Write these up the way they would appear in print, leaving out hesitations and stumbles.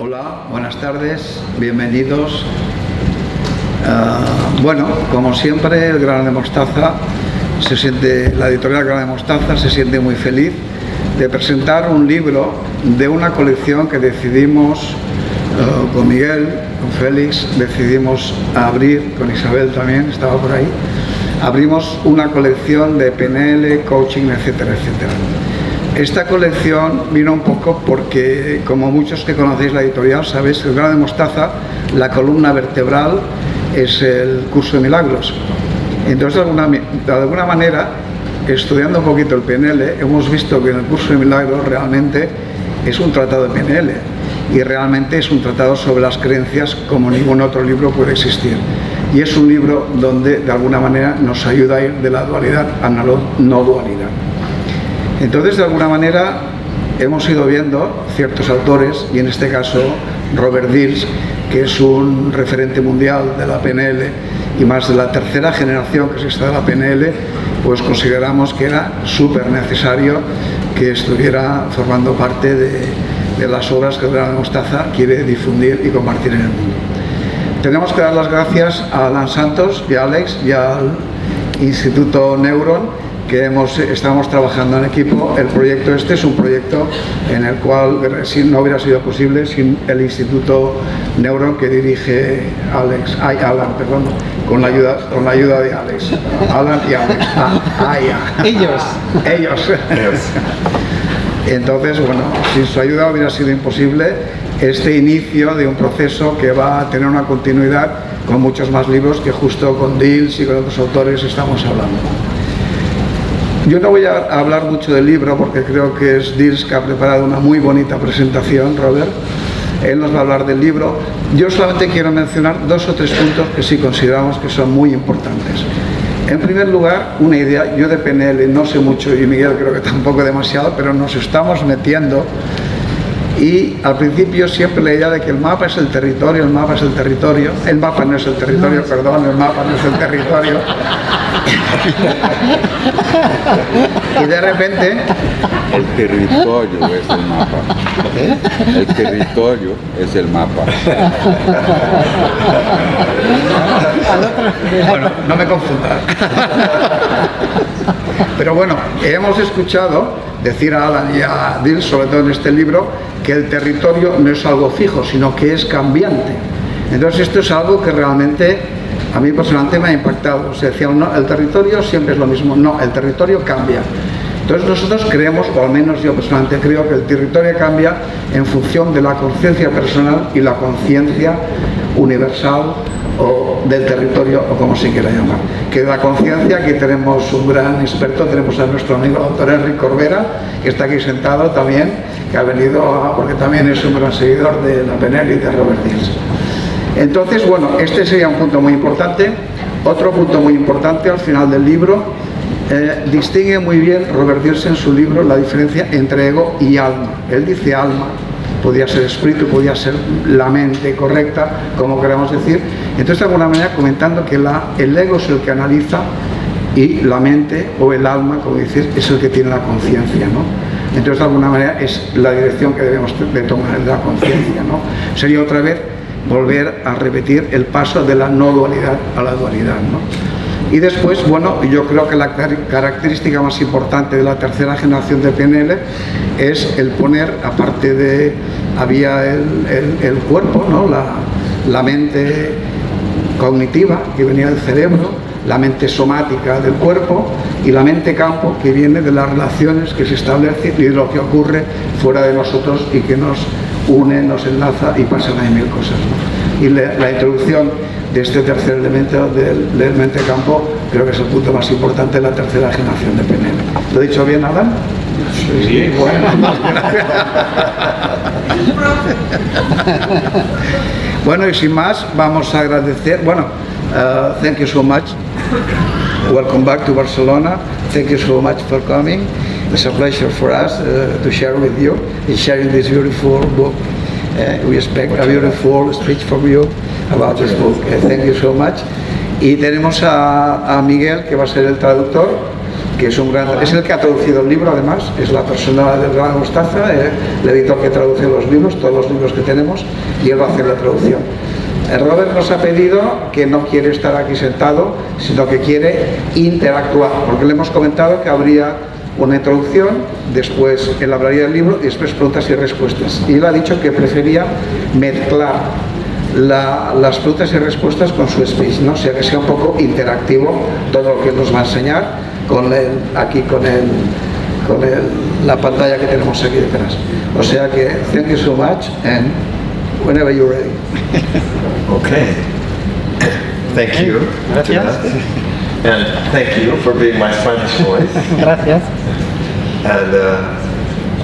Hola, buenas tardes, bienvenidos. Bueno, como siempre, el Grano de Mostaza la editorial Grano de Mostaza se siente muy feliz de presentar un libro de una colección que decidimos con Miguel, con Félix, decidimos abrir, con Isabel también, estaba por ahí, abrimos una colección de PNL, coaching, etcétera, etcétera. Esta colección vino un poco porque, como muchos que conocéis la editorial, sabéis que el Grano de Mostaza, la columna vertebral es el curso de milagros. Entonces, de alguna manera, estudiando un poquito el PNL, hemos visto que en el curso de milagros realmente es un tratado de PNL y realmente es un tratado sobre las creencias como ningún otro libro puede existir. Y es un libro donde, de alguna manera, nos ayuda a ir de la dualidad a la no dualidad. Entonces, de alguna manera, hemos ido viendo ciertos autores, y en este caso Robert Dills, que es un referente mundial de la PNL y más de la tercera generación que se está de la PNL, pues consideramos que era súper necesario que estuviera formando parte de las obras que el Grano de Mostaza quiere difundir y compartir en el mundo. Tenemos que dar las gracias a Alan Santos y a Alex y al Instituto Neuron, que estamos trabajando en equipo. El proyecto este es un proyecto en el cual no hubiera sido posible sin el Instituto Neuron que dirige Alan, con la ayuda de Alex. Alan y Alex. Ellos. Entonces, bueno, sin su ayuda hubiera sido imposible este inicio de un proceso que va a tener una continuidad con muchos más libros que justo con Dills y con otros autores estamos hablando. Yo no voy a hablar mucho del libro porque creo que es Dills que ha preparado una muy bonita presentación, Robert. Él nos va a hablar del libro. Yo solamente quiero mencionar 2 o 3 puntos que sí consideramos que son muy importantes. En primer lugar, una idea. Yo de PNL no sé mucho y Miguel creo que tampoco demasiado, pero nos estamos metiendo. Y al principio siempre la idea de que el mapa es el territorio, el mapa es el territorio. El mapa no es el territorio, perdón, el mapa no es el territorio. Y de repente el territorio es el mapa. El territorio es el mapa. Bueno, no me confundas. Pero bueno, hemos escuchado decir a Alan y a Dills, sobre todo en este libro, que el territorio no es algo fijo, sino que es cambiante. Entonces esto es algo que realmente a mí personalmente me ha impactado. Se decía, no, el territorio siempre es lo mismo. No, el territorio cambia. Entonces nosotros creemos, o al menos yo personalmente creo, que el territorio cambia en función de la conciencia personal y la conciencia universal o del territorio, o como se quiera llamar. Que la conciencia, aquí tenemos un gran experto, tenemos a nuestro amigo doctor Enric Corbera, que está aquí sentado también, que ha venido porque también es un gran seguidor de la PNL y de Robert Dills. Entonces, bueno, este sería un punto muy importante. Otro punto muy importante al final del libro, distingue muy bien Robert Dills en su libro la diferencia entre ego y alma. Él dice alma, podría ser espíritu, podría ser la mente correcta, como queramos decir. Entonces, de alguna manera, comentando que el ego es el que analiza y la mente o el alma, como decir, es el que tiene la conciencia, ¿no? Entonces, de alguna manera, es la dirección que debemos de tomar, de la conciencia, ¿no? Sería otra vez volver a repetir el paso de la no dualidad a la dualidad, ¿no? Y después, bueno, yo creo que la característica más importante de la tercera generación de PNL es el poner, aparte de, había el cuerpo, ¿no? La mente cognitiva que venía del cerebro, la mente somática del cuerpo y la mente campo que viene de las relaciones que se establecen y de lo que ocurre fuera de nosotros y que nos une, nos enlaza y pasan ahí mil cosas, ¿no? Y la introducción de este tercer elemento del mente campo creo que es el punto más importante de la tercera generación de PNL. ¿Lo he dicho bien, Alan? Sí. Bueno. Bueno, y sin más, vamos a agradecer. Bueno, thank you so much. Welcome back to Barcelona. Thank you so much for coming. It's a pleasure for us to share with you and sharing this beautiful book. We expect a beautiful speech from you about this book. Thank you so much. Y tenemos a Miguel, que va a ser el traductor, que es un gran, es el que ha traducido el libro, además, es la persona del Gran Mostaza, el editor que traduce los libros, todos los libros que tenemos, y él va a hacer la traducción. Robert nos ha pedido que no quiere estar aquí sentado, sino que quiere interactuar, porque le hemos comentado que habría una introducción, después él hablaría del libro y después preguntas y respuestas. Y él ha dicho que prefería mezclar las preguntas y respuestas con su speech, ¿no? O sea, que sea un poco interactivo todo lo que nos va a enseñar con la pantalla que tenemos aquí detrás. O sea que, thank you so much, and whenever you're ready. Okay. Thank you. Gracias. And thank you for being my Spanish voice. Gracias. And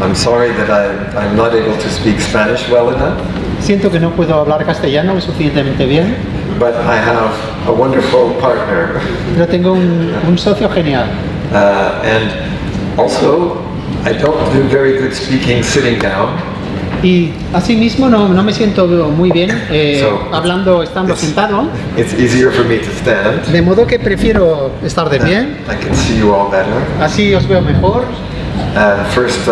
I'm sorry that I'm not able to speak Spanish well enough, Siento que no puedo hablar castellano lo suficientemente bien, but I have a wonderful partner. pero tengo un socio genial. And also, I don't do very good speaking sitting down. Y asimismo no me siento muy bien So, hablando estando sentado, It's easier for me to stand. de modo que prefiero estar de pie, I can see you all better. así os veo mejor. And first,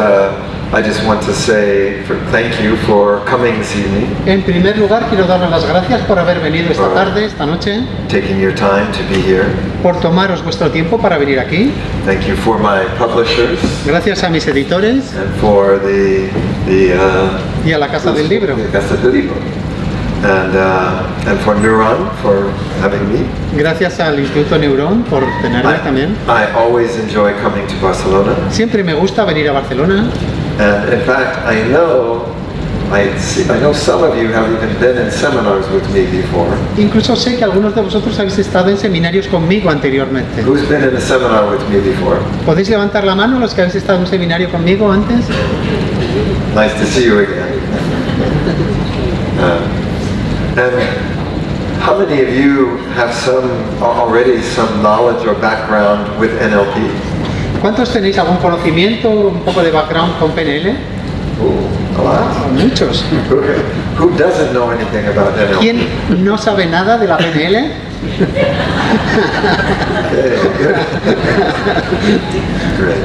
I just want to say thank you for coming this evening, En primer lugar quiero darles las gracias por haber venido esta tarde, esta noche, taking your time to be here. por tomaros vuestro tiempo para venir aquí. Thank you for my publishers Gracias a mis editores and for y a la Casa del Libro. the Casa del Libro. And for Neuron for having me. Gracias al Instituto Neurón por tenerme también. I always enjoy coming to Barcelona. Siempre me gusta venir a Barcelona. And in fact, I know some of you have even been in seminars with me before. Incluso sé que algunos de vosotros habéis estado en seminarios conmigo anteriormente. Who's been in a seminar with me before? ¿Podéis levantar la mano los que habéis estado en un seminario conmigo antes? Nice to see you again. And how many of you have already some knowledge or background with NLP? ¿Cuántos tenéis algún conocimiento, un poco de background con PNL? Ooh, a lot. Muchos. Who doesn't know anything about NLP? ¿Quién no sabe nada de la PNL? Okay, good. Great.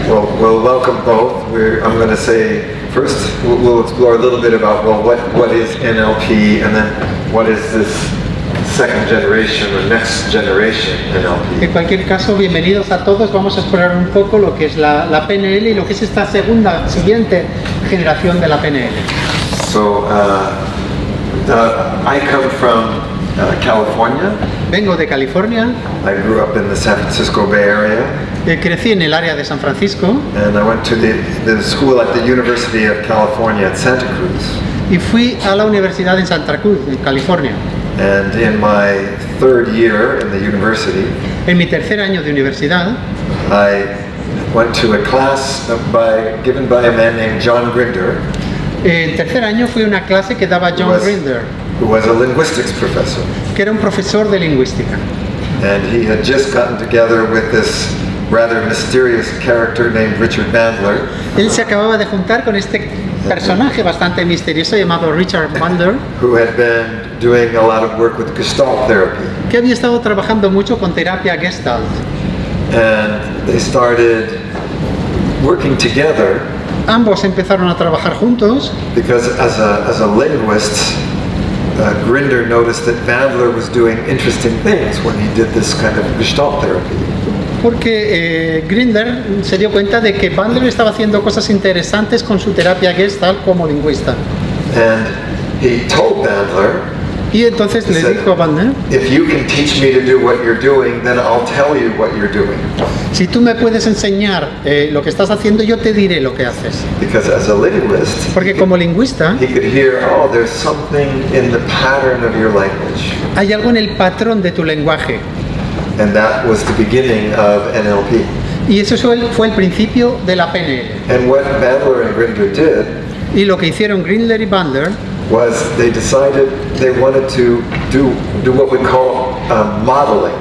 Well, welcome both. I'm going to say first we'll explore a little bit about what is NLP, and then what is this second generation or next generation NLP. En cualquier caso, bienvenidos a todos. Vamos a explorar un poco lo que es la PNL y lo que es esta siguiente generación de la PNL. So I come from California. Vengo de California. I grew up in the San Francisco Bay Area. Crecí en el área de San Francisco And I went to the school at the University of California at Santa Cruz. y fui a la universidad en Santa Cruz, en California. And in my third year in the university, En mi tercer año de universidad I went to a class given by a man named John Grinder, En tercer año fui a una clase que daba John Grinder, who was a linguistics professor. que era un profesor de lingüística. And he had just gotten together with this rather mysterious character named Richard Bandler, Él se acababa de juntar con este personaje bastante misterioso llamado Richard Bandler, who had been doing a lot of work with Gestalt therapy. que había estado trabajando mucho con terapia Gestalt. And they started working together Ambos empezaron a trabajar juntos because as a linguist, Grinder noticed that Bandler was doing interesting things when he did this kind of Gestalt therapy. porque Grinder se dio cuenta de que Bandler estaba haciendo cosas interesantes con su terapia Gestalt como lingüista. And he told Bandler, Y entonces le dijo a Bandler, if you can teach me to do what you're doing, then I'll tell you what you're doing. si tú me puedes enseñar lo que estás haciendo, yo te diré lo que haces. Because as a linguist, Porque como lingüista, he could hear, oh, there's something in the pattern of your language. hay algo en el patrón de tu lenguaje. And that was the beginning of NLP. Y eso fue el principio de la PNL. And what Bandler and Grinder did Y lo que hicieron Grinder y Bandler was they decided they wanted to do what we call modeling.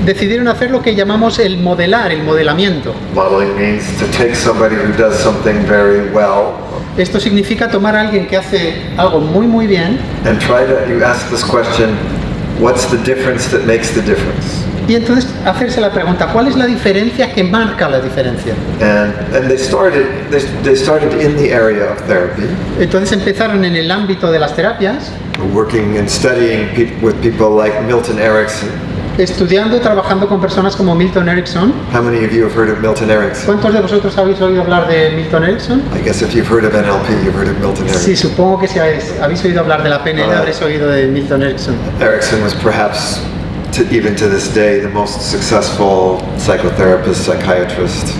decidieron hacer lo que llamamos el modelar, el modelamiento. Modeling means to take somebody who does something very well Esto significa tomar a alguien que hace algo muy bien and you ask this question, what's the difference that makes the difference? Y entonces hacerse la pregunta, ¿cuál es la diferencia que marca la diferencia? And they started in the area of therapy, Entonces empezaron en el ámbito de las terapias, working and studying with people like Milton Erickson. estudiando y trabajando con personas como Milton Erickson. How many of you have heard of Milton Erickson? ¿Cuántos de vosotros habéis oído hablar de Milton Erickson? I guess if you've heard of NLP, you've heard of Milton Erickson. Sí, supongo que si habéis oído hablar de la PNL, habréis oído de Milton Erickson. Erickson was perhaps, even to this day, the most successful psychotherapist, psychiatrist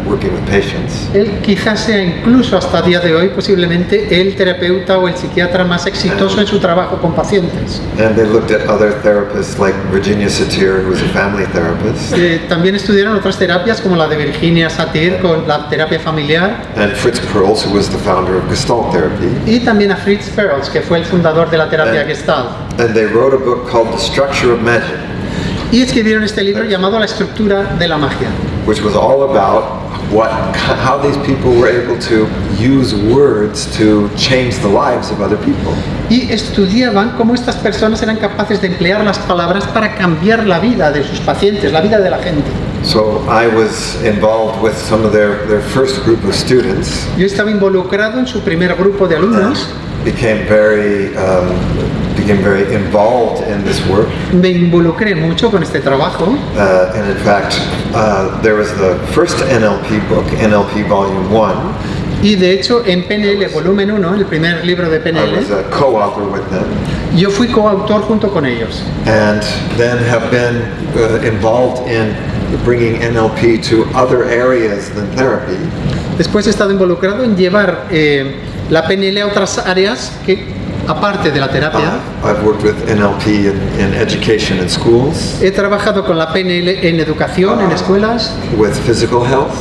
working with patients. Él quizás sea incluso hasta día de hoy posiblemente el terapeuta o el psiquiatra más exitoso en su trabajo con pacientes. And they looked at other therapists like Virginia Satir, who was a family therapist, También estudiaron otras terapias como la de Virginia Satir con la terapia familiar, and Fritz Perls, who was the founder of Gestalt therapy. y también a Fritz Perls, que fue el fundador de la terapia Gestalt. And they wrote a book called The Structure of Magic, Y escribieron este libro llamado La estructura de la magia, which was all about how these people were able to use words to change the lives of other people. y estudiaban cómo estas personas eran capaces de emplear las palabras para cambiar la vida de sus pacientes, la vida de la gente. So I was involved with some of their first group of students. Yo estaba involucrado en su primer grupo de alumnos, Became very involved in this work. me involucré mucho con este trabajo. And in fact, there was the first NLP book, NLP Volume 1. Y de hecho en PNL volumen 1, el primer libro de I PNL, was a co-author with them, yo fui coautor junto con ellos. and then have been involved in bringing NLP to other areas than therapy. Después he estado involucrado en llevar la PNL a otras áreas que, aparte de la terapia. I've worked with NLP in education in schools, He trabajado con la PNL en educación, en escuelas, with physical health,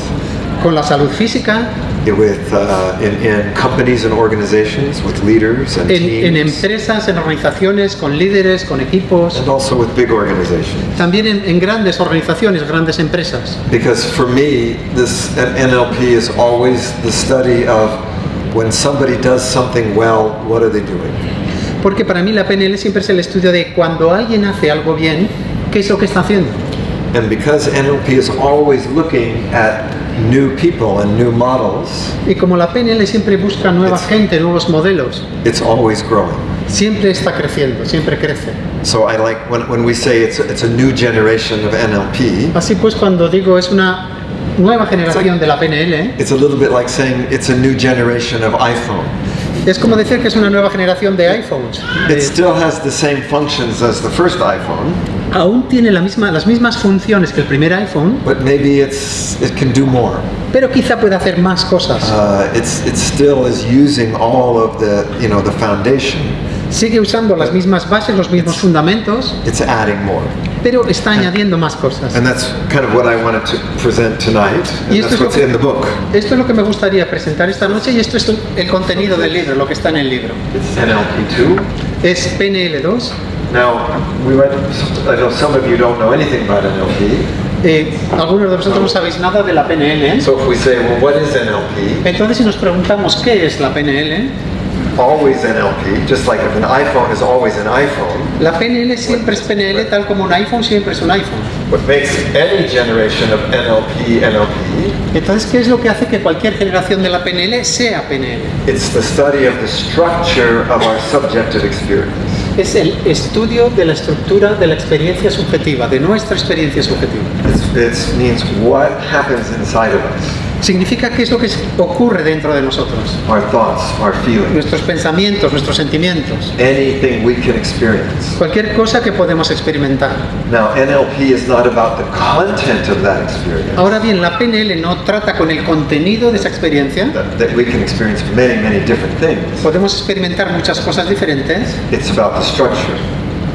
con la salud física, in companies and organizations, with leaders and en teams, empresas, en organizaciones, con líderes, con equipos, and also with big organizations. también en grandes organizaciones, grandes empresas. Because for me, this NLP is always the study of when somebody does something well, what are they doing? Porque para mí la PNL siempre es el estudio de cuando alguien hace algo bien, ¿qué es lo que está haciendo? And because NLP is always looking at new people and new models, Y como la PNL siempre busca nueva gente, nuevos modelos, it's always growing. siempre está creciendo, siempre crece. So I like when we say it's a new generation of NLP, Así pues, cuando digo es una nueva generación de la PNL, it's a little bit like saying it's a new generation of iPhone. es como decir que es una nueva generación de iPhones. It still has the same functions as the first iPhone, Aún tiene las mismas funciones que el primer iPhone, but maybe it can do more. pero quizá pueda hacer más cosas. It still is using all of the foundation. Sigue usando las mismas bases, los mismos fundamentos, It's adding more. pero está añadiendo más cosas. And that's kind of what I wanted to present tonight. Y And esto that's es lo what's que- in the book. Esto es lo que me gustaría presentar esta noche y esto es el contenido del libro, lo que está en el libro. It's NLP2. Es PNL2. Now, I know some of you don't know anything about NLP. Algunos de vosotros no sabéis nada de la PNL. So if we say, well, what is NLP? Entonces, si nos preguntamos qué es la PNL, Always NLP, just like if an iPhone is always an iPhone. la PNL siempre es PNL, tal como un iPhone siempre es un iPhone. What makes any generation of NLP NLP? Entonces, ¿qué es lo que hace que cualquier generación de la PNL sea PNL? It's the study of the structure of our subjective experience. Es el estudio de la estructura de la experiencia subjetiva, de nuestra experiencia subjetiva. It means what happens inside of us, Significa qué es lo que ocurre dentro de nosotros. our thoughts, our feelings, Nuestros pensamientos, nuestros sentimientos. anything we can experience. Cualquier cosa que podemos experimentar. Now, NLP is not about the content of that experience, Ahora bien, la PNL no trata con el contenido de esa experiencia. that we can experience many different things. Podemos experimentar muchas cosas diferentes. It's about the structure.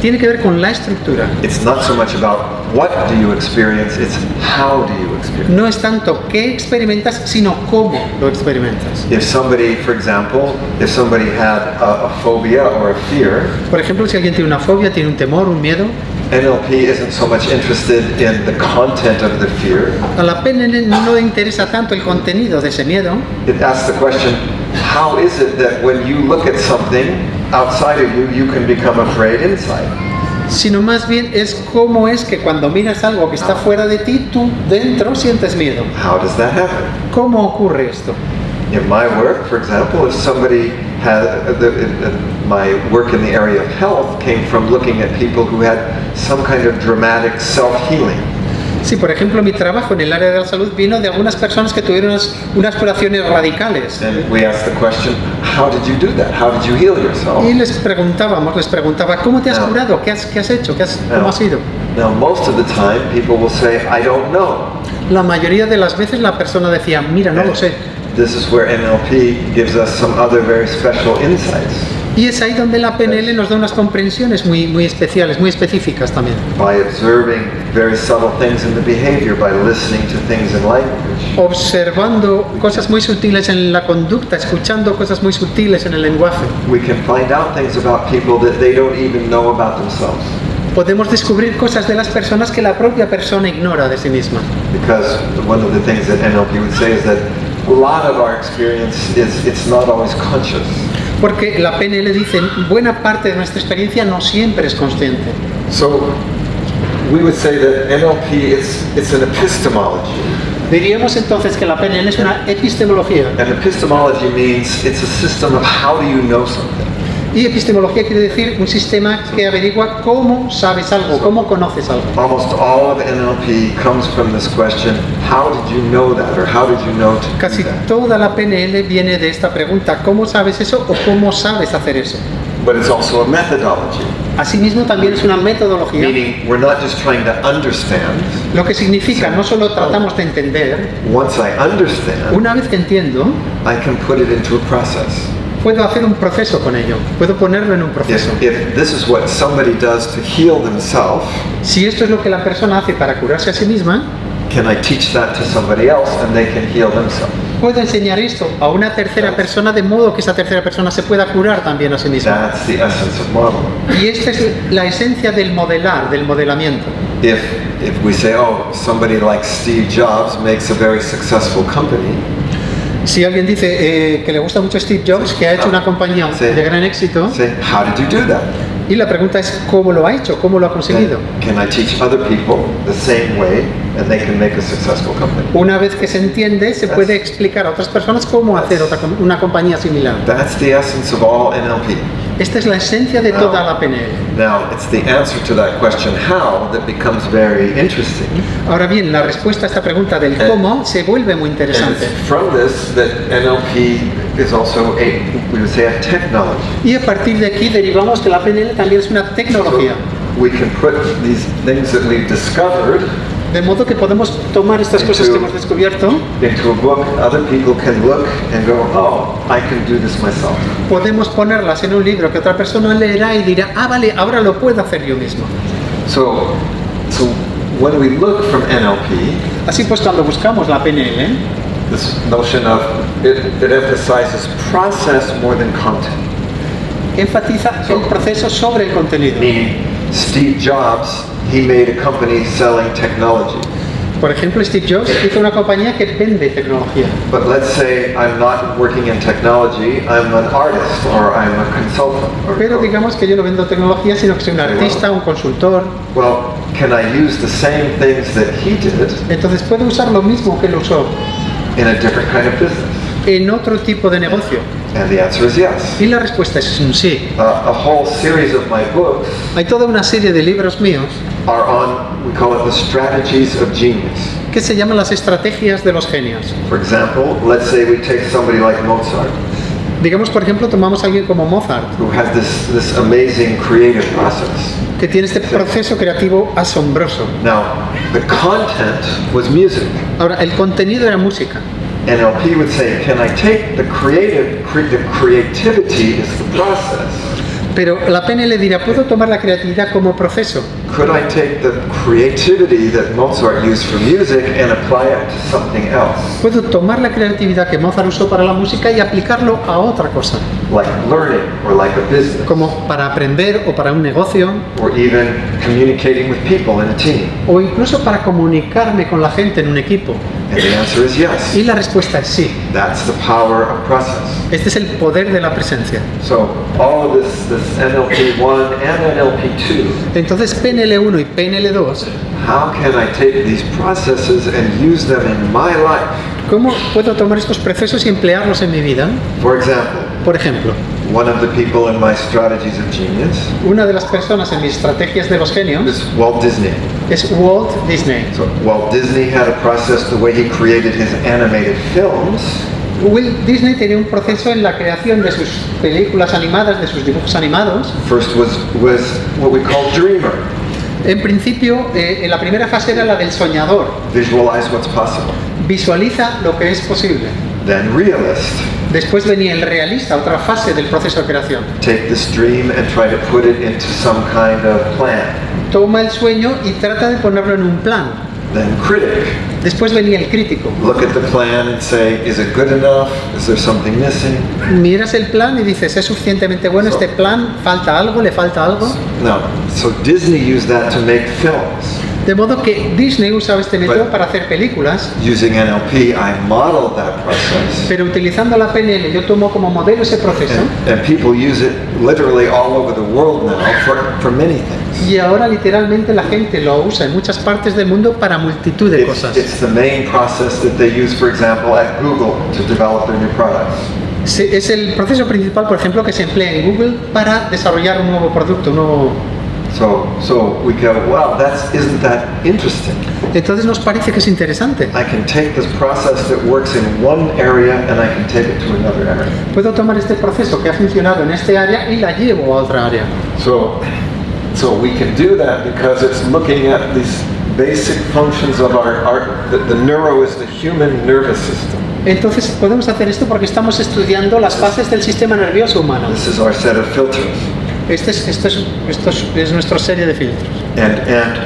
Tiene que ver con la estructura. It's not so much about what do you experience, it's how do you experience. No es tanto qué experimentas, sino cómo lo experimentas. If somebody, for example, if somebody had a phobia or a fear, Por ejemplo, si alguien tiene una fobia, tiene un temor, un miedo, NLP isn't so much interested in the content of the fear. a la PNL no le interesa tanto el contenido de ese miedo, It asks the question, how is it that when you look at something outside of you, you can become afraid inside? sino más bien es cómo es que cuando miras algo que está fuera de ti, tú dentro sientes miedo. How does that happen? ¿Cómo ocurre esto? In my work, for example, if somebody had my work in the area of health came from looking at people who had some kind of dramatic self-healing. Sí, por ejemplo, mi trabajo en el área de la salud vino de algunas personas que tuvieron unas curaciones radicales. And we asked the question, how did you do that? How did you heal yourself? Y les preguntaba, ¿cómo te has curado? ¿Qué has hecho? ¿Cómo ha sido? Now, most of the time, people will say, I don't know. La mayoría de las veces la persona decía, mira, no lo sé. This is where NLP gives us some other very special insights. Y es ahí donde la PNL nos da unas comprensiones muy especiales, muy específicas también. By observing very subtle things in the behavior, by listening to things in language. Observando cosas muy sutiles en la conducta, escuchando cosas muy sutiles en el lenguaje. We can find out things about people that they don't even know about themselves. Podemos descubrir cosas de las personas que la propia persona ignora de sí misma. Because one of the things that NLP would say is that a lot of our experience it's not always conscious. Porque la PNL dice, buena parte de nuestra experiencia no siempre es consciente. So we would say that NLP it's an epistemology. Diríamos entonces que la PNL es una epistemología. And epistemology means it's a system of how do you know something. Y epistemología quiere decir un sistema que averigua cómo sabes algo, cómo conoces algo. Almost all of NLP comes from this question, how did you know that, or how did you know to do Casi that? toda la PNL viene de esta pregunta, ¿cómo sabes eso o cómo sabes hacer eso? But it's also a methodology, Asimismo también es una metodología, meaning we're not just trying to understand. lo que significa no solo tratamos de entender, Once I understand, una vez que entiendo, I can put it into a process. puedo hacer un proceso con ello, puedo ponerlo en un proceso. If this is what somebody does to heal themselves, Si esto es lo que la persona hace para curarse a sí misma, can I teach that to somebody else and they can heal themselves? puedo enseñar esto a una tercera persona de modo que esa tercera persona se pueda curar también a sí misma. That's the essence of modeling. Y esta es la esencia del modelar, del modelamiento. If we say, oh, somebody like Steve Jobs makes a very successful company, Si alguien dice que le gusta mucho Steve Jobs, que ha hecho una compañía Sí. de gran éxito, say, how did you do that? y la pregunta es ¿cómo lo ha hecho? ¿Cómo lo ha conseguido? Can I teach other people the same way and they can make a successful company? Una vez que se entiende, se puede explicar a otras personas cómo hacer una compañía similar. That's the essence of all NLP. Esta es la esencia de toda la PNL. Now, it's the answer to that question, how, that becomes very interesting. Ahora bien, la respuesta a esta pregunta del cómo se vuelve muy And interesante. it's from this that NLP is also we would say a technology. Y a partir de aquí derivamos que la PNL también es una tecnología. We can put these things that we've discovered De modo que podemos tomar estas cosas que hemos descubierto, into a book. Other people can look and go, oh, I can do this myself. podemos ponerlas en un libro que otra persona leerá y dirá, ah, vale, ahora lo puedo hacer yo mismo. So when we look from NLP, Así pues, cuando buscamos la PNL, this notion of it emphasizes process more than content. enfatiza el proceso sobre el contenido. Meaning, Steve Jobs, he made a company selling technology. Por ejemplo, Steve Jobs hizo una compañía que vende tecnología. But let's say I'm not working in technology, I'm an artist or I'm a consultant. Pero digamos que yo no vendo tecnología, sino que soy un artista, un consultor. Well, can I use the same things that he did Entonces puedo usar lo mismo que él usó in a different kind of business? en otro tipo de negocio. And the answer is yes. Y la respuesta es un sí. A whole series of my books Hay toda una serie de libros míos are on, we call it the strategies of genius. que se llaman las estrategias de los genios. For example, let's say we take somebody like Mozart, Digamos, por ejemplo, tomamos a alguien como Mozart, who has this amazing creative process. que tiene este proceso creativo asombroso. Now, the content was music. Ahora, el contenido era música. NLP would say, can I take the creativity is the process. Pero la PNL dirá, ¿puedo tomar la creatividad como proceso? Could I take the creativity that Mozart used for music and apply it to something else? ¿Puedo tomar la creatividad que Mozart usó para la música y aplicarlo a otra cosa? Like learning or like a business Como para aprender o para un negocio or even communicating with people in a team. o incluso para comunicarme con la gente en un equipo. And the answer is yes. Y la respuesta es sí. That's the power of process. Este es el poder de la presencia. So all of this NLP1 and NLP2, Entonces PNL1 y PNL2, how can I take these processes and use them in my life? ¿cómo puedo tomar estos procesos y emplearlos en mi vida? For example, Por ejemplo, one of the people in my strategies of genius una de las personas en mis estrategias de los genios is Walt Disney. es Walt Disney. So Walt Disney had a process the way he created his animated films. Walt Disney tenía un proceso en la creación de sus películas animadas, de sus dibujos animados. First was what we call dreamer. En principio, en la primera fase era la del soñador. Visualize what's possible. Visualiza lo que es posible. Then realist. Después venía el realista, otra fase del proceso de creación. Take this dream and try to put it into some kind of plan. Toma el sueño y trata de ponerlo en un plan. Then critic. Después venía el crítico. Look at the plan and say, is it good enough? Is there something missing? Miras el plan y dices, ¿es suficientemente bueno este plan? ¿Falta algo? ¿Le falta algo? No. So Disney used that to make films. De modo que Disney usaba este método para hacer películas, Using NLP, I modeled that process. pero utilizando la PNL yo tomo como modelo ese proceso And people use it literally all over the world now for many things. y ahora literalmente la gente lo usa en muchas partes del mundo para multitud de cosas. It's the main process that they use, for example, at Google to develop their new products. Es el proceso principal, por ejemplo, que se emplea en Google para desarrollar un nuevo producto, un nuevo... So we go, wow, isn't that interesting? Entonces nos parece que es interesante. I can take this process that works in one area and I can take it to another area. Puedo tomar este proceso que ha funcionado en este área y la llevo a otra área. So we can do that because it's looking at these basic functions of the neuro is the human nervous system. Entonces podemos hacer esto porque estamos estudiando las fases del sistema nervioso humano. This is our set of filters. Esto es nuestra serie de filtros. And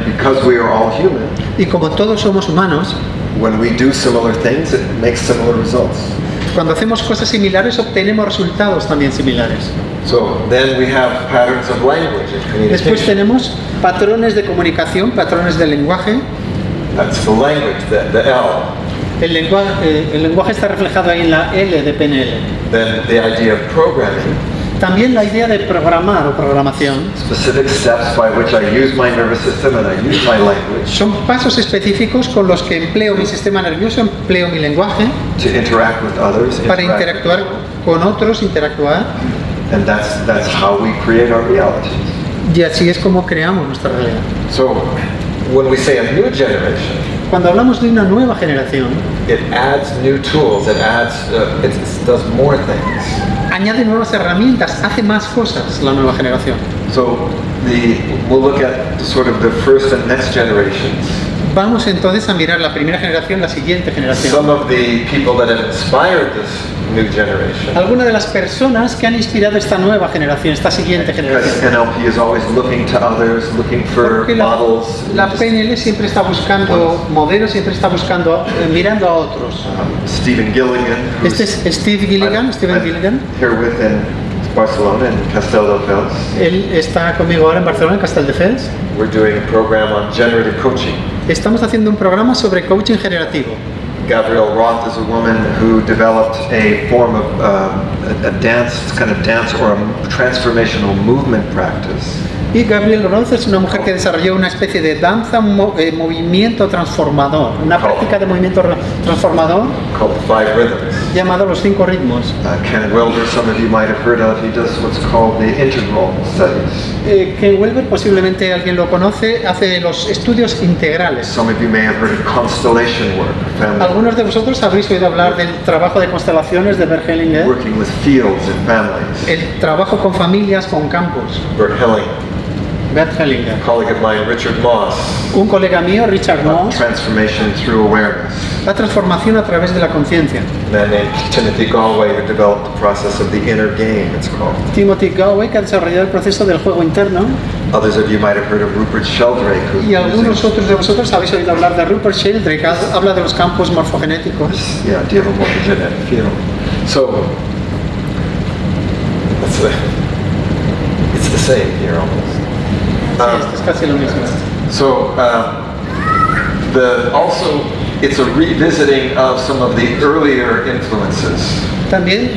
because we are all human, Y como todos somos humanos, when we do similar things, it makes similar results. cuando hacemos cosas similares obtenemos resultados también similares. So then we have patterns of language and Después communication. tenemos patrones de comunicación, patrones de lenguaje. That's the language, the L. El lenguaje está reflejado ahí en la L de PNL. Then the idea of programming, También la idea de programar o programación. specific steps by which I use my nervous system and I use my language Son pasos específicos con los que empleo mi sistema nervioso, empleo mi lenguaje to interact with others. para interact interactuar with con otros, interactuar. people. And that's how we create our realities. Y así es como creamos nuestra realidad. So when we say a new generation, Cuando hablamos de una nueva generación, it adds new tools, it does more things. añade nuevas herramientas, hace más cosas la nueva generación. So we'll look at sort of the first and next generations. Vamos entonces a mirar la primera generación, la siguiente generación. Some of the people that have inspired this new generation. Algunas de las personas que han inspirado esta nueva generación, esta siguiente Because generación. NLP is always looking to others, looking for Porque models. la PNL siempre está buscando modelos, siempre está buscando, mirando a otros. Stephen Gilligan. who's- Este es Steve Gilligan, Steven I'm Gilligan. Here with in Barcelona and Castelldefels. Él está conmigo ahora en Barcelona, en Castelldefels. We're doing a program on generative coaching. Estamos haciendo un programa sobre coaching generativo. Gabrielle Roth is a woman who developed a form of a dance, kind of dance or a transformational movement practice Y Gabrielle Roth es una mujer que desarrolló una especie de danza, movimiento transformador, una práctica de movimiento transformador called Five Rhythms. llamado los 5 ritmos. Ken Wilber, some of you might have heard of, he does what's called the integral studies. Ken Wilber, posiblemente alguien lo conoce, hace los estudios integrales. Some of you may have heard of constellation work, family, Algunos de vosotros habréis oído hablar del trabajo de constelaciones de Bert Hellinger, working with fields and families. el trabajo con familias, con campos. Bert Hellinger, Bert Hellinger. a colleague of mine, Richard Moss, Un colega mío, Richard Moss, transformation through awareness. la transformación a través de la conciencia. A man named Timothy Galway who developed the process of the inner game, it's called. Timothy Galway, que ha desarrollado el proceso del juego interno. Others of you might have heard of Rupert Sheldrake, who's Y algunos using otros de vosotros habéis oído hablar de Rupert Sheldrake, habla de los campos morfogenéticos. this, idea of a morphogenetic field. So, it's the same here almost. Sí, esto es casi lo mismo. So, it's a revisiting of some of the earlier influences. También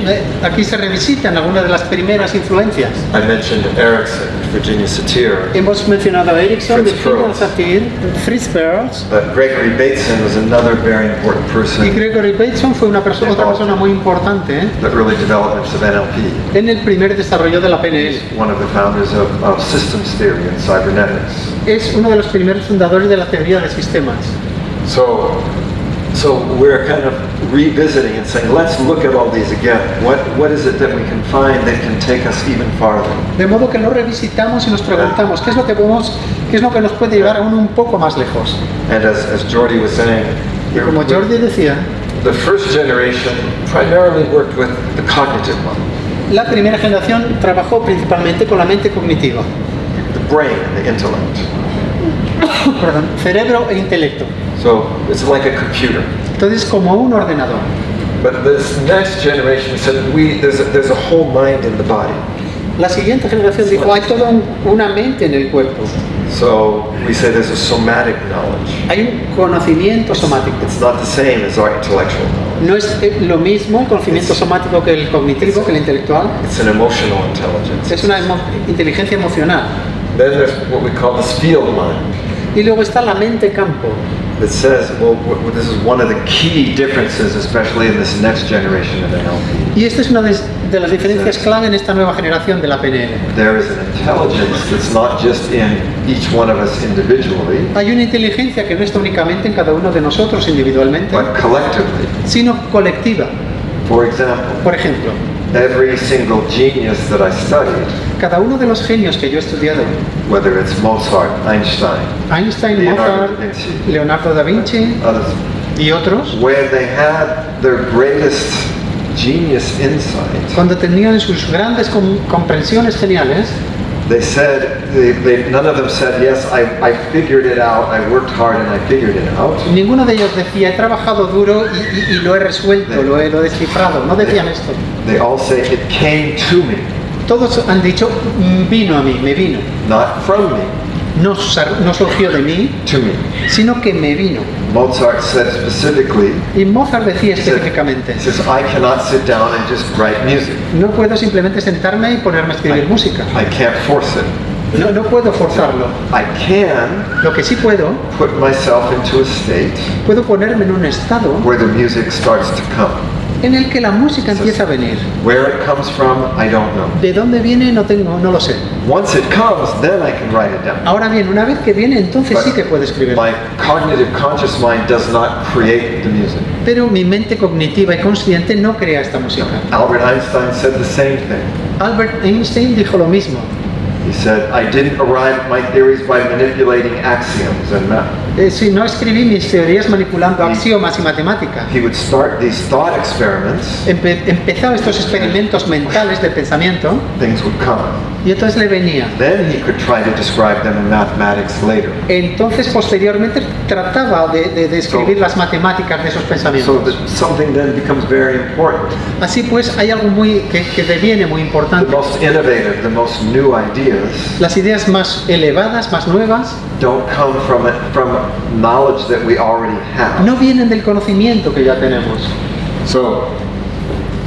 aquí se revisitan algunas de las primeras influencias. I mentioned Erickson, Virginia Satir, Hemos mencionado a Erickson, Fritz Virginia Perls. Satir, Fritz Perls, but Gregory Bateson was another very important person y in Gregory Bateson fue otra persona muy importante the early developments of NLP. en el primer desarrollo de la PNL. One of the founders of systems theory and cybernetics. Es uno de los primeros fundadores de la teoría de sistemas. So we're kind of revisiting and saying, let's look at all these again. What is it that we can find that can take us even farther? De modo que lo revisitamos y nos preguntamos qué es lo que nos puede llevar aún un poco más lejos. And as Jordi was saying, Y como Jordi decía, the first generation primarily worked with the cognitive one, la primera generación trabajó principalmente con la mente cognitiva, the brain, the intellect. perdón, cerebro e intelecto. So it's like a computer. Entonces, como un ordenador. But this next generation said, there's a whole mind in the body. La siguiente generación dijo, hay toda una mente en el cuerpo. So we say there's a somatic knowledge. Hay un conocimiento somático. It's not the same as our intellectual knowledge. No es lo mismo el conocimiento somático que el cognitivo, que el intelectual. It's an emotional intelligence. Es una inteligencia emocional. Then there's what we call this field mind. Y luego está la mente campo. That says, well, this is one of the key differences, especially in this next generation of NLP. Y esta es una de las diferencias clave en esta nueva generación de la PNL. There is an intelligence that's not just in each one of us individually, Hay una inteligencia que no está únicamente en cada uno de nosotros individualmente, but collectively. sino colectiva. For example, Por ejemplo, every single genius that I studied, cada uno de los genios que yo he estudiado, whether it's Mozart, Einstein, Einstein, Leonardo Mozart, da Vinci, Leonardo da Vinci others, y otros, when they had their greatest genius insight, cuando tenían sus grandes comprensiones geniales, they said, none of them said, yes, I figured it out, I worked hard and I figured it out. ninguno de ellos decía, he trabajado duro y lo he resuelto, lo he descifrado. No decían esto. They all say, it came to me, Todos han dicho, vino a mí, me vino. not from me, No surgió de mí, to me. sino que me vino. Mozart said specifically, Y Mozart decía he específicamente, says, I cannot sit down and just write music. no puedo simplemente sentarme y ponerme a escribir música. I can't force it. No puedo forzarlo. I can Lo que sí puedo put myself into a state ponerme en un estado where the music starts to come. en el que la música empieza a venir. Where it comes from, I don't know. De dónde viene no lo sé. Once it comes, then I can write it down. Ahora bien, una vez que viene, entonces sí que puedo escribir. My cognitive conscious mind does not create the music. Pero mi mente cognitiva y consciente no crea esta música. Albert Einstein said the same thing. Albert Einstein dijo lo mismo. He said, I didn't arrive at my theories by manipulating axioms and math. Si no escribí mis teorías manipulando axiomas y matemática. He would start these thought experiments, Empezaba estos experimentos mentales de pensamiento things would come. y entonces le venía. Then he could try to describe them in mathematics later. Entonces posteriormente trataba de describir las matemáticas de esos So pensamientos. that something then becomes very important. Así pues hay algo que deviene muy The importante. most innovative, the most new ideas Las ideas más elevadas, más nuevas, don't come from knowledge that we already have. no vienen del conocimiento que ya tenemos. So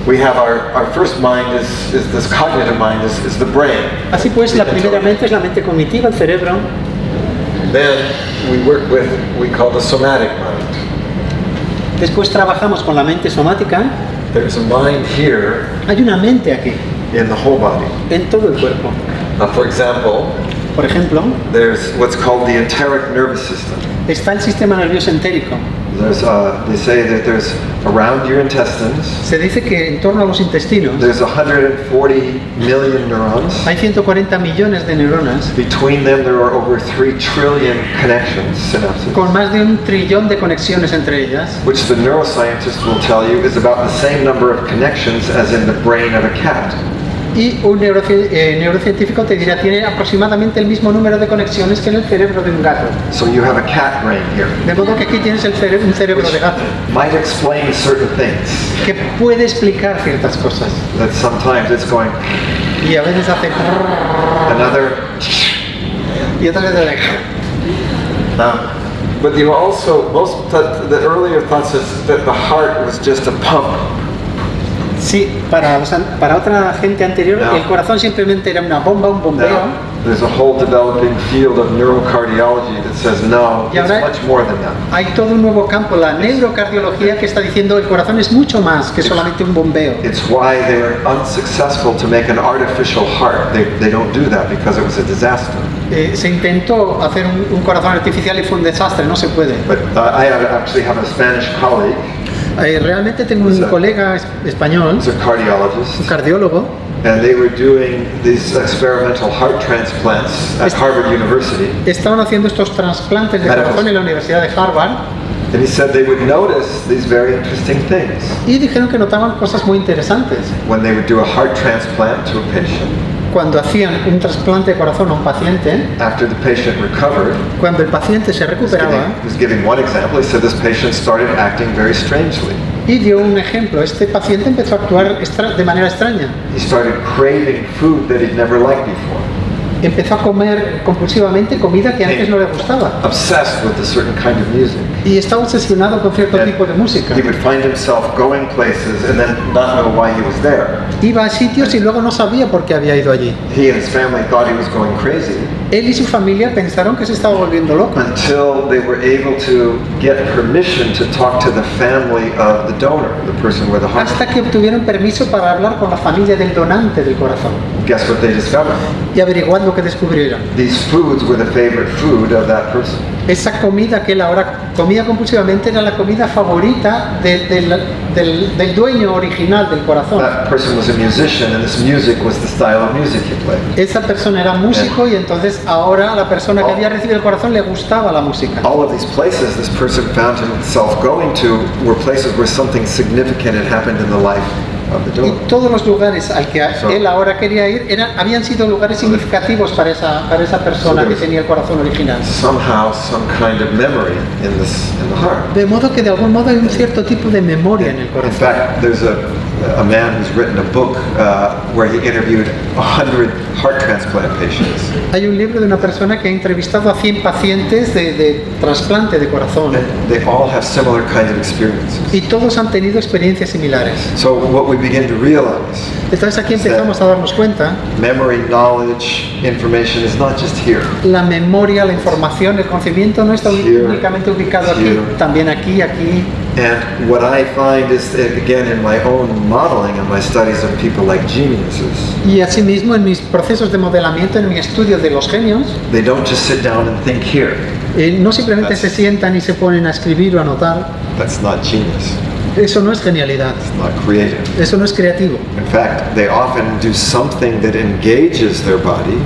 we have our first mind is this cognitive mind is the brain. Así pues, la primera mente es la mente cognitiva, el cerebro. Then we work with we call the somatic mind. Después trabajamos con la mente somática. There's a mind here Hay una mente aquí, in the whole body. en todo el cuerpo. For example, Por ejemplo, there's what's called the enteric nervous system. está el sistema nervioso entérico. There's they say that there's around your intestines Se dice que en torno a los intestinos there's 140 million neurons. hay 140 millones de neuronas Between them there are over 3 trillion connections, synapses, con más de 1 trillón de conexiones entre ellas, which the neuroscientist will tell you is about the same number of connections as in the brain of a cat. y un neurocientífico te dirá tiene aproximadamente el mismo número de conexiones que en el cerebro de un gato. So you have a cat brain here, De modo que aquí tienes un cerebro de gato might explain certain things que puede explicar ciertas cosas that sometimes it's going y a veces hace another. y otras veces hace. But you also, the earlier thoughts is that the heart was just a pump. Sí, para otra gente anterior, No. el corazón simplemente era una bomba, un bombeo. Now, there's a whole developing field of neurocardiology that says no, Y it's ahora- much more than that. Hay todo un nuevo campo, la neurocardiología, que está diciendo el corazón es mucho más que solamente un bombeo. It's why they're unsuccessful to make an artificial heart. They don't do that because it was a disaster. Se intentó hacer un corazón artificial y fue un desastre, no se puede. But actually have a Spanish colleague, Realmente tengo un colega español, he's a un cardiologist, cardiólogo, and they were doing these experimental heart transplants at Harvard University. estaban haciendo estos trasplantes de corazón en la Universidad de Harvard And he said they would notice these very interesting things y dijeron que notaban cosas muy interesantes. when they would do a heart transplant to a patient. Cuando hacían un trasplante de corazón a un paciente, After the patient recovered, cuando el paciente se recuperaba, he was giving one example. He said this patient started acting very strangely. y dio un ejemplo, este paciente empezó a actuar de manera extraña. He started craving food that he'd never liked before. Empezó a comer compulsivamente comida que antes no le gustaba Obsessed with a certain kind of music. y estaba obsesionado con cierto And tipo de música. he would find himself going places and then not know why he was there. Iba a sitios y luego no sabía por qué había ido allí. He and his family thought he was going crazy Él y su familia pensaron que se estaba volviendo loco until they were able to get permission to talk to the family of the donor, the person with the heart. hasta que obtuvieron permiso para hablar con la familia del donante del corazón. Guess what they discovered? Y averiguad lo que descubrieron. These foods were the favorite food of that person. Esa comida que él ahora comía compulsivamente era la comida favorita del dueño original del corazón. That person was a musician, and this music was the style of music he played. Esa persona era músico y entonces ahora a la persona que había recibido el corazón le gustaba la música. All of these places this person found himself going to were places where something significant had happened in the life of the Y donor. todos los lugares al que él ahora quería ir habían sido lugares significativos para esa persona que tenía el corazón original. Somehow, some kind of memory in the heart. De modo que de algún modo hay un cierto tipo de memoria en el In corazón. fact, there's a man who's written a book where he interviewed 100 heart transplant patients. Hay un libro de una persona que ha entrevistado a 100 pacientes de trasplante de corazón And they all have similar kinds of experiences. y todos han tenido experiencias similares. So what we begin to realize, Entonces aquí empezamos a darnos cuenta, memory, knowledge, information is not just here. la memoria, la información, el conocimiento no está Here, únicamente ubicado aquí, here. también aquí. And what I find is that, again, in my own modeling and my studies of people like geniuses, Y asimismo en mis procesos de modelamiento, en mi estudio de los genios, they don't just sit down and think here. no simplemente se sientan y se ponen a escribir o a anotar. That's not genius. Eso no es genialidad, It's not creative. eso no es creativo. In fact, they often do something that engages their body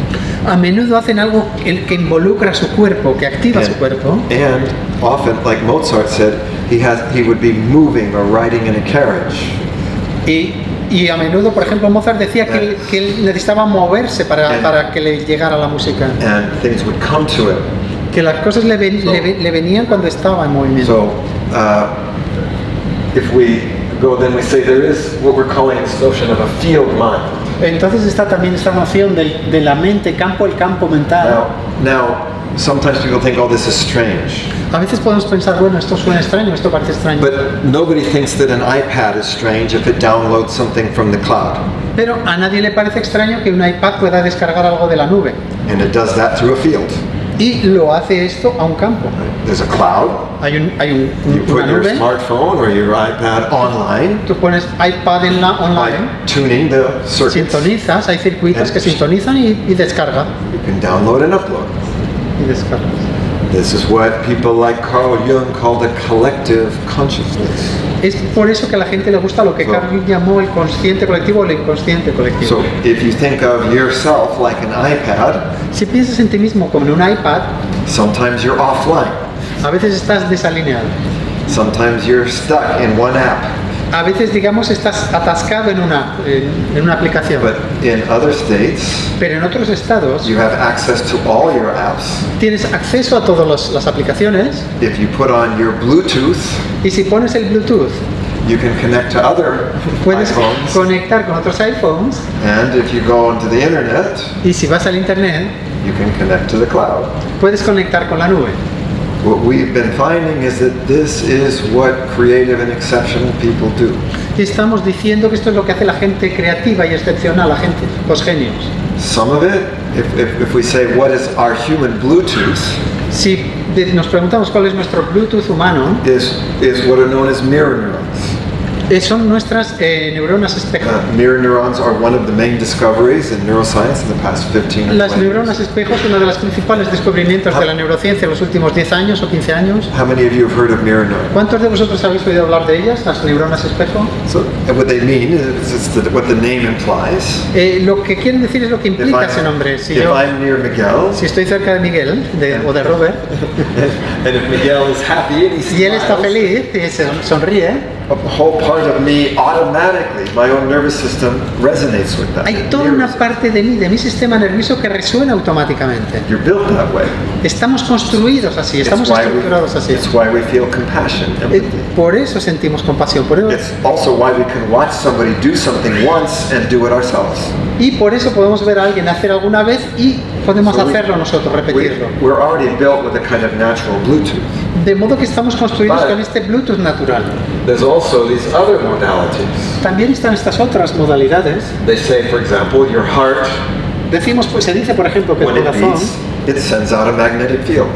A menudo hacen algo que involucra su cuerpo, que activa su cuerpo. and often, like Mozart said, he would be moving or riding in a carriage. Y a menudo, por ejemplo, Mozart decía que él necesitaba moverse para que le llegara la música, And things would come to him. que las cosas le venían cuando estaba en movimiento. So, if we go, then we say there is what we're calling this notion of a field mind. Entonces está también esta noción de la mente, el campo mental. Now, sometimes people think, oh, this is strange. A veces podemos pensar, bueno, esto suena extraño, esto parece extraño. But nobody thinks that an iPad is strange if it downloads something from the cloud. Pero a nadie le parece extraño que un iPad pueda descargar algo de la nube. And it does that through a field. Y lo hace esto a un campo. There's a cloud. Hay You put una your nube, smartphone or your iPad online tú pones iPad online, by tuning the circuits. sintonizas, hay circuitos que sintonizan y descarga. You can download and upload. Y descargas. This is what people like Carl Jung called a collective consciousness. Es por eso que a la gente le gusta lo que Carl Jung llamó el consciente colectivo o el inconsciente colectivo. So if you think of yourself like an iPad, Si piensas en ti mismo como en un iPad, sometimes you're offline. a veces estás desalineado. Sometimes you're stuck in one app. A veces, digamos, estás atascado en una aplicación. But in other states, Pero en otros estados you have access to all your apps. tienes acceso a todas las aplicaciones If you put on your Bluetooth, y si pones el Bluetooth you can connect to other puedes iPhones. conectar con otros iPhones And if you go onto the internet, y si vas al internet you can connect to the cloud. puedes conectar con la nube. what we've been finding is that this is what creative and exceptional people do. Y estamos diciendo que esto es lo que hace la gente creativa y excepcional, la gente, los genios. Some of it, if we say what is our human Bluetooth, Si nos preguntamos cuál es nuestro Bluetooth humano, is what are known as mirror neurons. son nuestras neuronas espejo. Mirror neurons are one of the main discoveries in neuroscience in the past 15 or 20 Las years. neuronas espejo es uno de los principales descubrimientos de la neurociencia en los últimos 10 años o 15 años. How many of you have heard of mirror neurons? ¿Cuántos de vosotros habéis oído hablar de ellas, las neuronas espejo? So what they mean is what the name implies. Lo que quieren decir es lo que If implica ese nombre. Si I'm near Miguel, si estoy cerca de Miguel o de Robert and if Miguel is happy and he y él está smiles, feliz y se sonríe, a whole part of me automatically, my own nervous system resonates with that. hay It toda una mirrors it. parte de mi sistema nervioso que resuena automáticamente. You're built that way. Estamos construidos así, estamos estructurados así. It's why we feel compassion, empathy. Por eso sentimos compasión, por eso, It's also why we can watch somebody do something once and do it ourselves. y por eso podemos ver a alguien hacer alguna vez y podemos So we- hacerlo nosotros, repetirlo. We're already built with a kind of natural Bluetooth. De modo que estamos construidos Vale. con este Bluetooth natural. There's also these other modalities. También están estas otras modalidades. They say, for example, your heart, Decimos, pues se dice, por ejemplo, que el when it corazón beats, it sends out a magnetic field.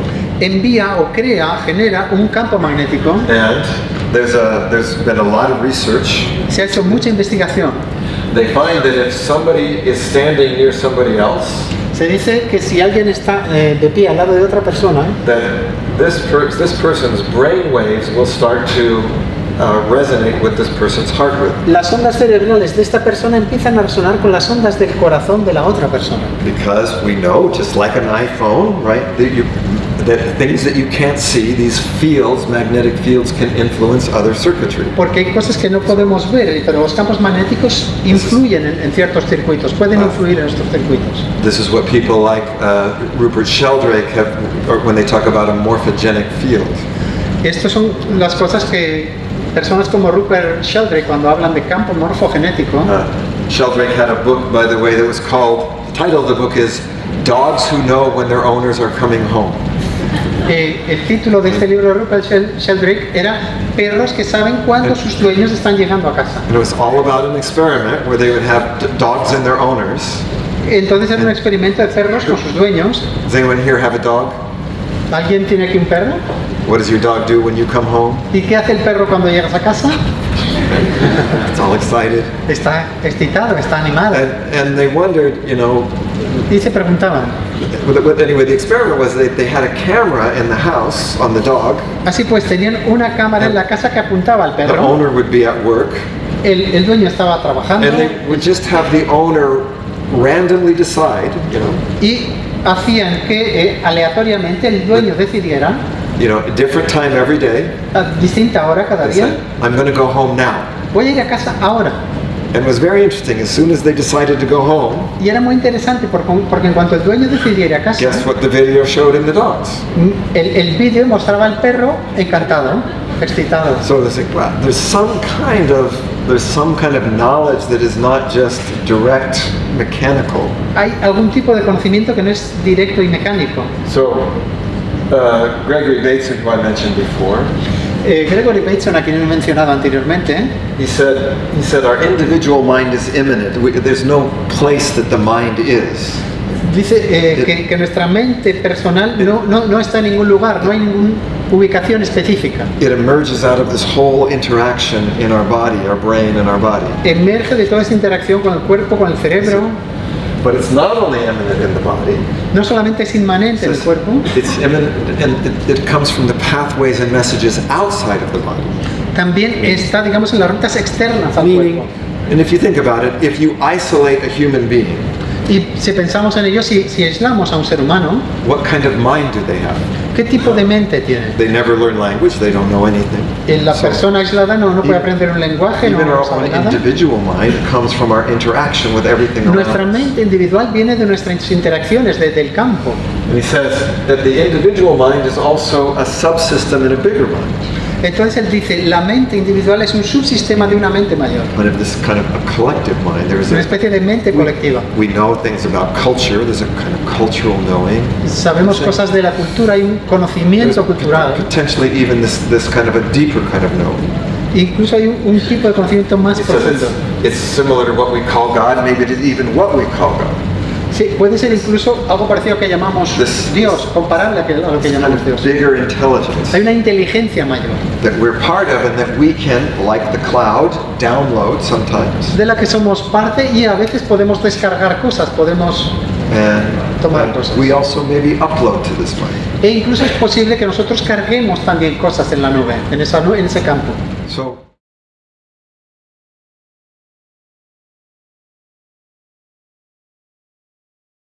envía o genera un campo magnético. And there's been a lot of research. Se ha hecho mucha investigación. They find that if somebody is standing near somebody else, Se dice que si alguien está de pie al lado de otra persona, that this person's brain waves will start to resonate with this person's heart rhythm. las ondas cerebrales de esta persona empiezan a resonar con las ondas del corazón de la otra persona. Because we know, just like an iPhone, right, that things that you can't see, these fields, magnetic fields, can influence other circuitry. Porque hay cosas que no podemos ver, pero los campos magnéticos influyen en ciertos circuitos, pueden influir en estos circuitos. This is what people like Rupert Sheldrake have, or when they talk about a morphogenic field. Estas son las cosas que personas como Rupert Sheldrake, cuando hablan de campo morfogenético, Sheldrake had a book, by the way, that was called, the title of the book is Dogs Who Know When Their Owners Are Coming Home. el título de este libro de Rupert Sheldrake era Perros que saben cuándo sus dueños están llegando a casa. And it was all about an experiment where they would have dogs and their owners. Entonces era un experimento de perros con sus dueños. Does anyone here have a dog? ¿Alguien tiene aquí un perro? What does your dog do when you come home? ¿Y qué hace el perro cuando llegas a casa? It's all excited. Está excitado, está animado. And they wondered, you know, Y se preguntaban. anyway, the experiment was they had a camera in the house on the dog. Así pues, tenían una cámara en la casa que apuntaba al The perro. owner would be at work, El dueño estaba trabajando and they would just have the owner randomly decide, y hacían que aleatoriamente el dueño decidiera a different time every day. a distinta hora cada They día. said, I'm going to go home now. Voy a ir a casa ahora. And it was very interesting. As soon as they decided to go home, Y era muy interesante porque en cuanto el dueño decidiera ir a casa, guess what the video showed in the dogs? el vídeo mostraba al perro encantado, excitado. So they think, wow, there's some kind of knowledge that is not just direct mechanical. Hay algún tipo de conocimiento que no es directo y mecánico. So Gregory Bateson, who I mentioned before, Gregory Bateson, a quien he mencionado anteriormente, he said our individual mind is immanent. There's no place that the mind is. dice que nuestra mente personal no está en ningún lugar, no hay ninguna ubicación específica. It emerges out of this whole interaction in our body, our brain and our body. Emerge de toda esta interacción con el cuerpo, con el cerebro. But it's not only immanent in the body. No solamente es inmanente en el cuerpo, It's immanent, and it comes from the pathways and messages outside of the body. también está, digamos, en las rutas externas al Meaning, cuerpo. and if you think about it, if you isolate a human being, Y si pensamos en ello, si aislamos a un ser humano, what kind of mind do they have? ¿qué tipo de mente tiene? They never learn language, they don't know anything. La persona aislada no puede aprender un lenguaje, Even our no own sabe nada. individual mind comes from our interaction with everything Nuestra around us. mente individual viene de nuestras interacciones, desde el campo. And he says that the individual mind is also a subsystem in a bigger mind. Entonces él dice, la mente individual es un subsistema de una mente mayor, But of this kind of a collective mind, there's una especie de mente colectiva. we know things about culture. There's a kind of cultural knowing. Sabemos cosas de la cultura, hay un conocimiento cultural. Potentially even this kind of a deeper kind of knowing. Incluso hay un tipo de conocimiento más He says profundo. it's similar to what we call God, maybe it is even what we call God. Sí, puede ser incluso algo parecido a lo que llamamos Dios, comparable a lo que Kind llamamos of Dios. bigger intelligence Hay una inteligencia mayor, that we're part of and that we can, like the cloud, download sometimes. de la que somos parte y a veces podemos descargar cosas, podemos tomar And cosas. we also maybe upload to this mind. E incluso es posible que nosotros carguemos también cosas en la nube, en ese campo. So